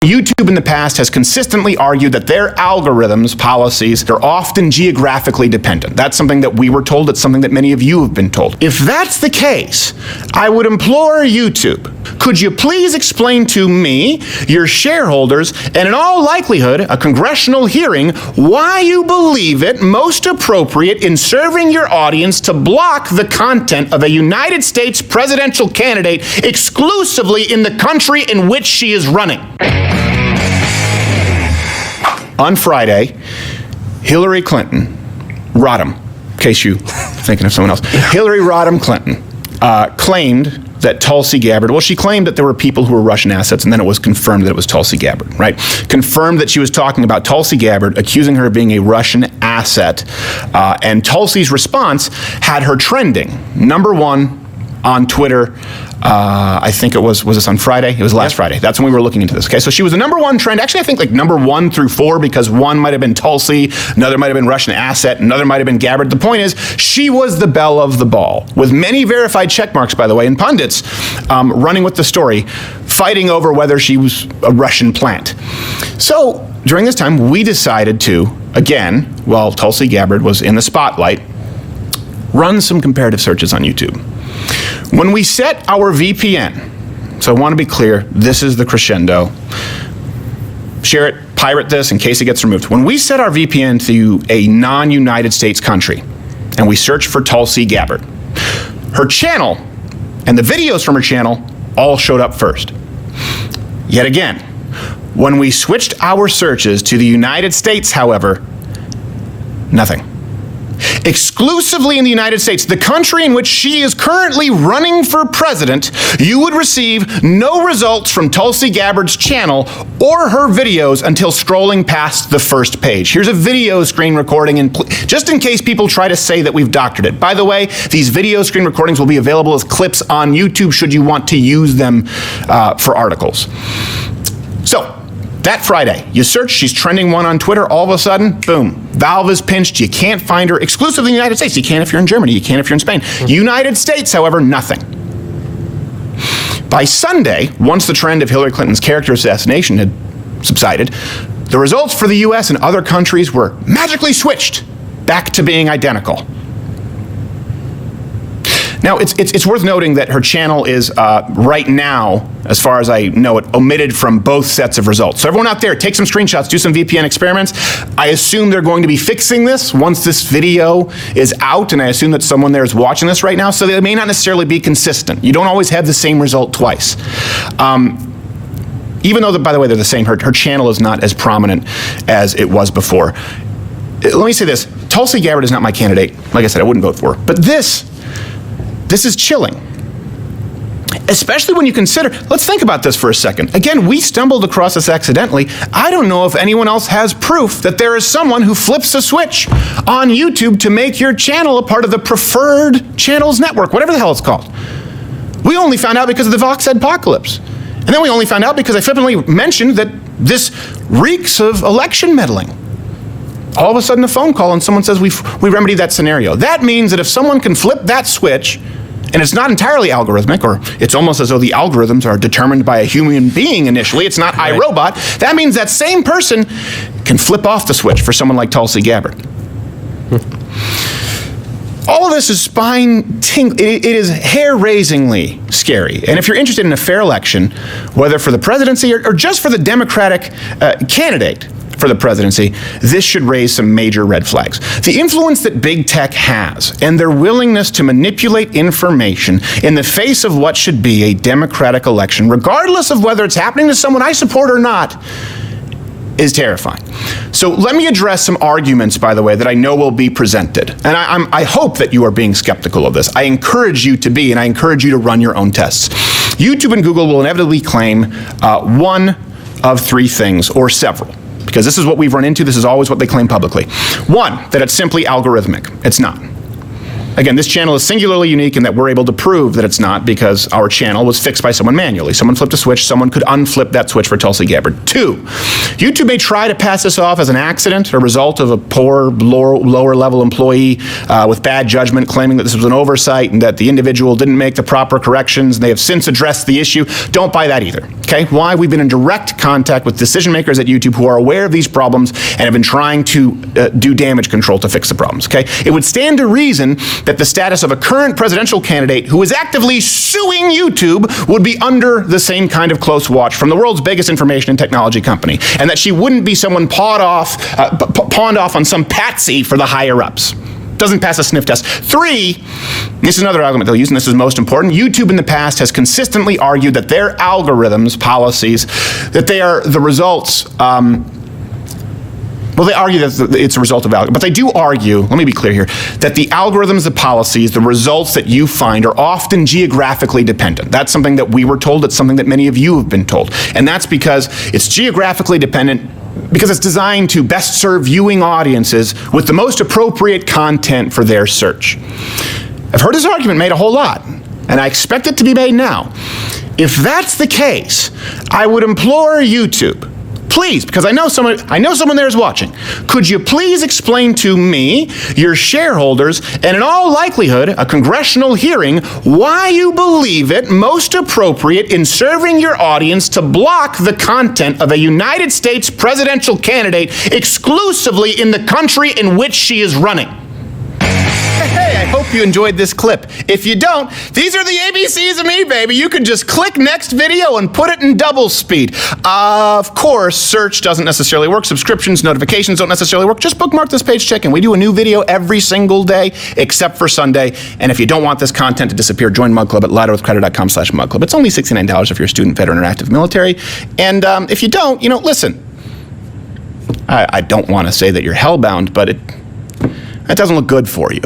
YouTube in the past has consistently argued that their algorithms, policies, are often geographically dependent. That's something that we were told. It's something that many of you have been told. If that's the case, I would implore YouTube, could you please explain to me, your shareholders, and in all likelihood, a congressional hearing, why you believe it most appropriate in serving your audience to block the content of a United States presidential candidate exclusively in the country in which she is running? On Friday, Hillary Clinton, Rodham, in case you're thinking of someone else, Hillary Rodham Clinton claimed that Tulsi Gabbard, well, she claimed that there were people who were Russian assets, and then it was confirmed that it was Tulsi Gabbard, right? Confirmed that she was talking about Tulsi Gabbard, accusing her of being a Russian asset, and Tulsi's response had her trending #1 on Twitter. I think was this on Friday? It was last Friday. That's when we were looking into this. Okay, so she was the #1 trend. Actually, I think like #1 through 4, because one might have been Tulsi, another might have been Russian asset, another might have been Gabbard. The point is, she was the belle of the ball, with many verified check marks, by the way, and pundits running with the story, fighting over whether she was a Russian plant. So during this time, we decided to, again, while Tulsi Gabbard was in the spotlight, run some comparative searches on YouTube. When we set our VPN, so I want to be clear, this is the crescendo. Share it, pirate this in case it gets removed. When we set our VPN to a non-United States country, and we search for Tulsi Gabbard, her channel and the videos from her channel all showed up first. Yet again, when we switched our searches to the United States, however, nothing. Exclusively in the United States, the country in which she is currently running for president, you would receive no results from Tulsi Gabbard's channel or her videos until scrolling past the first page. Here's a video screen recording, and just in case people try to say that we've doctored it. By the way, these video screen recordings will be available as clips on YouTube should you want to use them for articles. So, that Friday, you search, she's trending 1 on Twitter, all of a sudden, boom, valve is pinched, you can't find her exclusively in the United States. You can if you're in Germany, you can if you're in Spain. United States, however, nothing. By Sunday, once the trend of Hillary Clinton's character assassination had subsided, the results for the US and other countries were magically switched back to being identical. Now, it's worth noting that her channel is, right now, as far as I know it, omitted from both sets of results. So everyone out there, take some screenshots, do some VPN experiments. I assume they're going to be fixing this once this video is out, and I assume that someone there is watching this right now, so they may not necessarily be consistent. You don't always have the same result twice. Even though, by the way, they're the same, her channel is not as prominent as it was before. Let me say this, Tulsi Gabbard is not my candidate. Like I said, I wouldn't vote for her. But this is chilling. Especially when you consider, let's think about this for a second. Again, we stumbled across this accidentally. I don't know if anyone else has proof that there is someone who flips a switch on YouTube to make your channel a part of the preferred channels network, whatever the hell it's called. We only found out because of the Vox Adpocalypse. And then we only found out because I flippantly mentioned that this reeks of election meddling. All of a sudden a phone call and someone says we remedied that scenario. That means that if someone can flip that switch, and it's not entirely algorithmic, or it's almost as though the algorithms are determined by a human being initially, it's not iRobot, that means that same person can flip off the switch for someone like Tulsi Gabbard. All of this is spine-tingling. It is hair-raisingly scary. And if you're interested in a fair election, whether for the presidency or just for the Democratic candidate for the presidency, this should raise some major red flags. The influence that big tech has and their willingness to manipulate information in the face of what should be a democratic election, regardless of whether it's happening to someone I support or not, is terrifying. So let me address some arguments, by the way, that I know will be presented. And I hope that you are being skeptical of this. I encourage you to be, and I encourage you to run your own tests. YouTube and Google will inevitably claim one of 3 things, or several. Because this is what we've run into, this is always what they claim publicly. 1, that it's simply algorithmic. It's not. Again, this channel is singularly unique in that we're able to prove that it's not because our channel was fixed by someone manually. Someone flipped a switch, someone could unflip that switch for Tulsi Gabbard. 2, YouTube may try to pass this off as an accident, a result of a poor, lower level employee with bad judgment, claiming that this was an oversight and that the individual didn't make the proper corrections, and they have since addressed the issue. Don't buy that either, okay? Why? We've been in direct contact with decision makers at YouTube who are aware of these problems and have been trying to do damage control to fix the problems, okay? It would stand to reason that the status of a current presidential candidate who is actively suing YouTube would be under the same kind of close watch from the world's biggest information and technology company, and that she wouldn't be someone pawned off on some patsy for the higher-ups. Doesn't pass a sniff test. 3, this is another argument they'll use, and this is most important. YouTube in the past has consistently argued that their algorithms, policies, that they are the results, well, they argue that it's a result of algorithms, but they do argue, let me be clear here, that the algorithms, the policies, the results that you find are often geographically dependent. That's something that we were told. It's something that many of you have been told. And that's because it's geographically dependent because it's designed to best serve viewing audiences with the most appropriate content for their search. I've heard this argument made a whole lot, and I expect it to be made now. If that's the case, I would implore YouTube, please, because I know someone there is watching. Could you please explain to me, your shareholders, and in all likelihood, a congressional hearing, why you believe it most appropriate in serving your audience to block the content of a United States presidential candidate exclusively in the country in which she is running? Hey, I hope you enjoyed this clip. If you don't, these are the ABCs of me, baby. You can just click next video and put it in double speed. Of course, search doesn't necessarily work. Subscriptions, notifications don't necessarily work. Just bookmark this page, check in. We do a new video every single day, except for Sunday. And if you don't want this content to disappear, join Mug Club at louderwithcredit.com/mugclub. It's only $69 if you're a student, veteran, or active military. And if you don't, listen. I don't want to say that you're hellbound, but it doesn't look good for you.